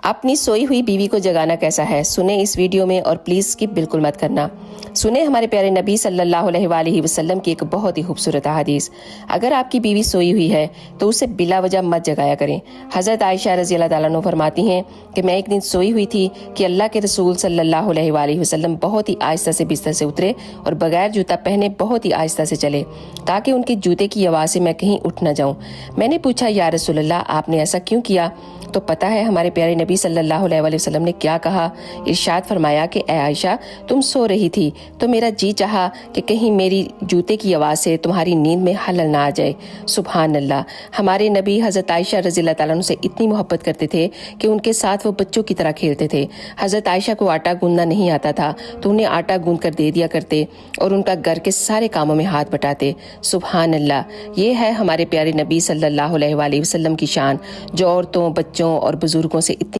اپنی سوئی ہوئی بیوی کو جگانا کیسا ہے، سنیں اس ویڈیو میں اور پلیز اسکپ بالکل مت کرنا۔ سنیں ہمارے پیارے نبی صلی اللہ علیہ وآلہ وسلم کی ایک بہت ہی خوبصورت حدیث۔ اگر آپ کی بیوی سوئی ہوئی ہے تو اسے بلا وجہ مت جگایا کریں۔ حضرت عائشہ رضی اللہ تعالیٰ عنہ فرماتی ہیں کہ میں ایک دن سوئی ہوئی تھی کہ اللہ کے رسول صلی اللہ علیہ وآلہ وسلم بہت ہی آہستہ سے بستر سے اترے اور بغیر جوتا پہنے بہت ہی آہستہ سے چلے تاکہ ان کے جوتے کی آواز سے میں کہیں اٹھ نہ جاؤں۔ میں نے پوچھا یا رسول اللہ آپ نے ایسا کیوں کیا؟ تو پتہ ہے ہمارے پیارے نبی صلی اللہ علیہ وآلہ وسلم نے کیا کہا؟ ارشاد فرمایا کہ اے عائشہ تم سو رہی تھی تو میرا جی چاہا کہ کہیں میری جوتے کی آواز سے تمہاری نیند میں خلل نہ آ جائے۔ سبحان اللہ، ہمارے نبی حضرت عائشہ رضی اللہ تعالیٰ عنہ سے اتنی محبت کرتے تھے کہ ان کے ساتھ وہ بچوں کی طرح کھیلتے تھے۔ حضرت عائشہ کو آٹا گوندنا نہیں آتا تھا تو انہیں آٹا گوند کر دے دیا کرتے اور ان کا گھر کے سارے کاموں میں ہاتھ بٹاتے۔ سبحان اللہ، یہ ہے ہمارے پیارے نبی صلی اللہ علیہ وآلہ وسلم کی شان جو عورتوں، بچوں اور بزرگوں سے اتنی